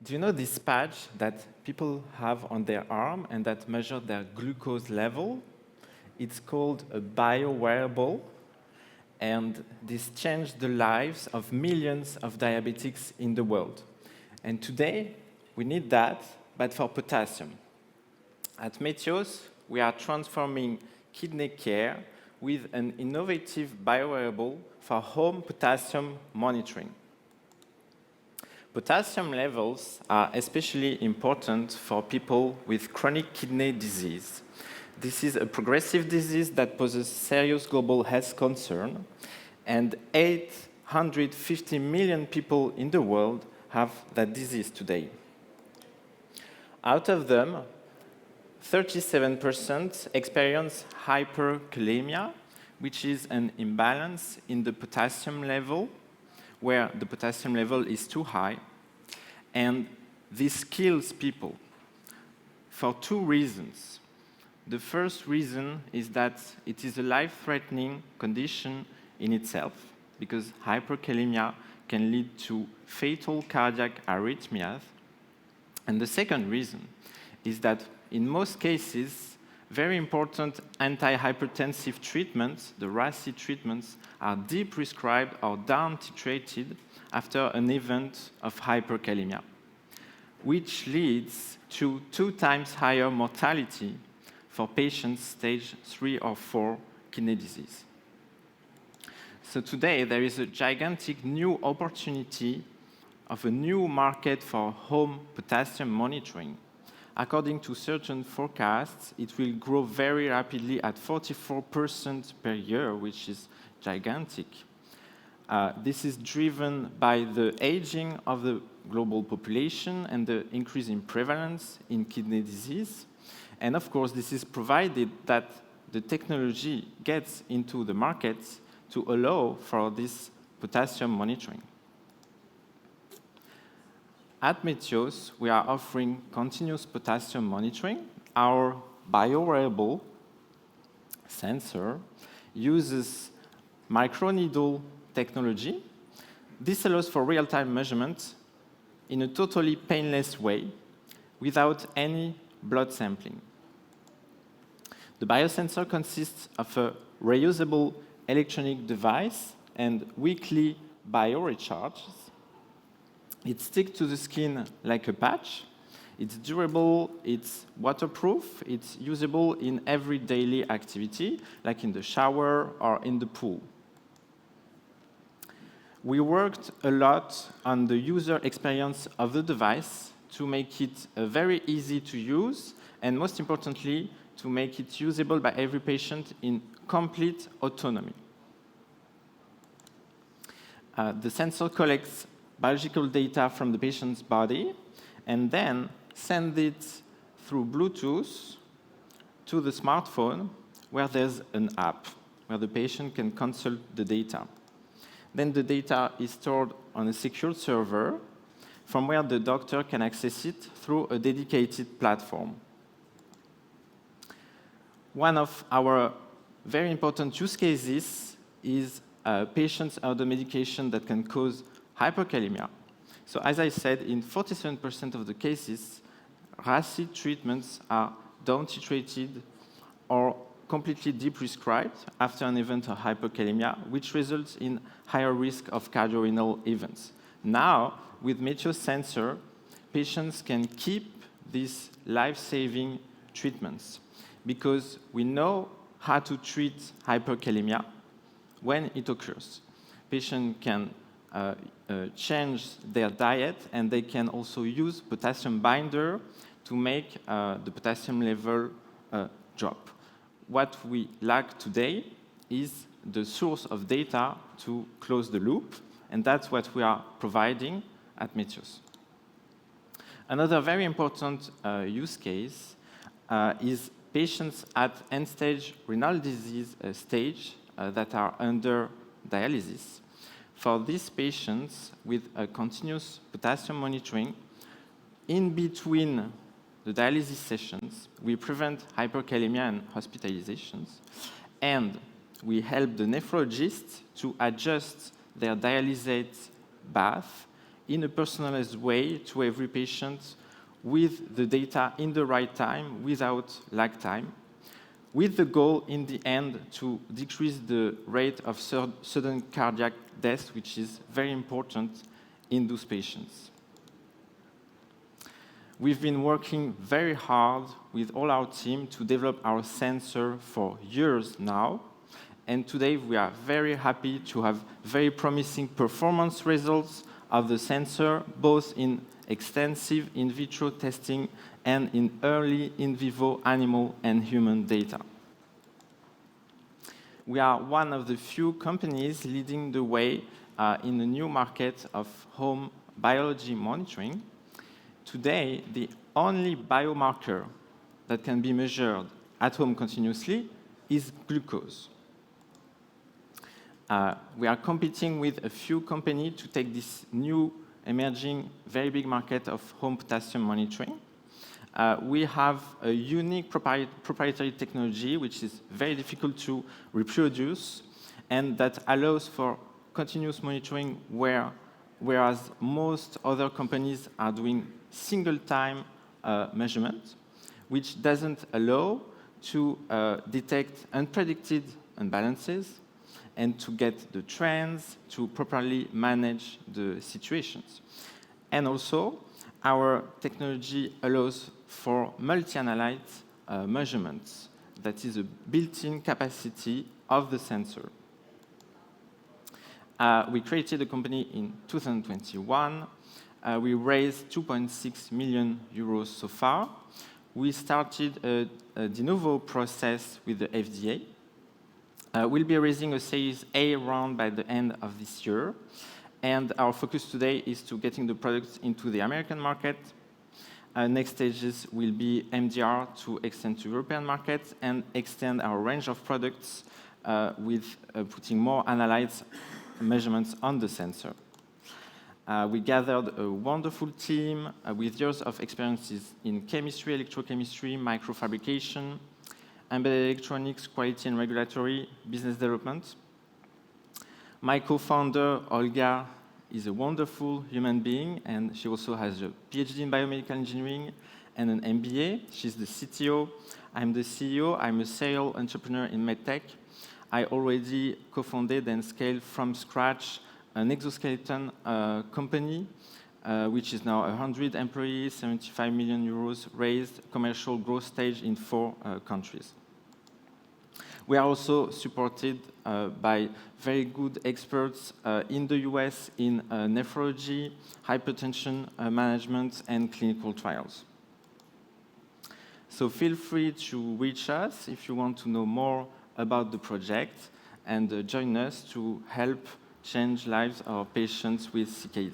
Do you know this patch that people have on their arm and that measure their glucose level? It's called a Biowearable, and this changed the lives of millions of diabetics in the world. And today, we need that, but for potassium. At Metyos, we are transforming kidney care with an innovative biowearable for home potassium monitoring. Potassium levels are especially important for people with chronic kidney disease. This is a progressive disease that poses serious global health concern, and 850 million people in the world have that disease today. Out of them, 37% experience hyperkalemia, which is an imbalance in the potassium level, where the potassium level is too high, and this kills people for two reasons. The first reason is that it is a life-threatening condition in itself, because hyperkalemia can lead to fatal cardiac arrhythmias. And the second reason is that in most cases, very important antihypertensive treatments, the RASI treatments, are deprescribed or down-titrated after an event of hyperkalemia, which leads to 2 times higher mortality for patients stage 3 or 4 kidney disease. So today, there is a gigantic new opportunity of a new market for home potassium monitoring. According to certain forecasts, it will grow very rapidly at 44% per year, which is gigantic. This is driven by the aging of the global population and the increase in prevalence in kidney disease. And of course, this is provided that the technology gets into the market to allow for this potassium monitoring. At Metyos, we are offering continuous potassium monitoring. Our biowearable sensor uses microneedle technology. This allows for real-time measurement in a totally painless way without any blood sampling. The biosensor consists of a reusable electronic device and weekly biorecharges. It sticks to the skin like a patch. It's durable, it's waterproof, it's usable in every daily activity, like in the shower or in the pool. We worked a lot on the user experience of the device to make it very easy to use, and most importantly, to make it usable by every patient in complete autonomy. The sensor collects biological data from the patient's body and then sends it through Bluetooth to the smartphone, where there's an app where the patient can consult the data. Then the data is stored on a secure server from where the doctor can access it through a dedicated platform. One of our very important use cases is patients under medication that can cause hyperkalemia. So as I said, in 47% of the cases, RASI treatments are down-titrated or completely deprescribed after an event of hyperkalemia, which results in higher risk of cardiorenal events. Now, with Metyos sensor, patients can keep these life-saving treatments because we know how to treat hyperkalemia when it occurs. Patients can change their diet, and they can also use potassium binder to make the potassium level drop. What we lack today is the source of data to close the loop, and that's what we are providing at Metyos. Another very important use case is patients at end-stage renal disease stage that are under dialysis. For these patients with a continuous potassium monitoring, in between the dialysis sessions, we prevent hyperkalemia and hospitalizations, and we help the nephrologist to adjust their dialysate bath in a personalized way to every patient with the data in the right time without lag time, with the goal in the end to decrease the rate of sudden cardiac death, which is very important in those patients. We've been working very hard with all our team to develop our sensor for years now, and today we are very happy to have very promising performance results of the sensor, both in extensive in vitro testing and in early in vivo animal and human data. We are one of the few companies leading the way in the new market of home biology monitoring. Today, the only biomarker that can be measured at home continuously is glucose. We are competing with a few companies to take this new emerging very big market of home potassium monitoring. We have a unique proprietary technology which is very difficult to reproduce and that allows for continuous monitoring whereas most other companies are doing single-time measurement, which doesn't allow to detect unpredicted imbalances and to get the trends, to properly manage the situations. And also, our technology allows for multi-analyte measurements. That is a built-in capacity of the sensor. We created a company in 2021. We raised 2.6 million euros so far. We started a de novo process with the FDA. We'll be raising a Series A round by the end of this year. And our focus today is to getting the products into the American market. Next stages will be MDR to extend to European markets and extend our range of products with putting more analytes measurements on the sensor. We gathered a wonderful team with years of experiences in chemistry, electrochemistry, microfabrication, embedded electronics, quality and regulatory, business development. My co-founder, Olga, is a wonderful human being, and she also has a PhD in biomedical engineering and an MBA. She's the CTO. I'm the CEO. I'm a serial entrepreneur in Medtech. I already co-founded and scaled from scratch an exoskeleton company, which is now 100 employees, 75 million euros raised, commercial growth stage in 4 countries. We are also supported by very good experts in the US in nephrology, hypertension management, and clinical trials. So feel free to reach us if you want to know more about the project and join us to help change lives of patients with CKD.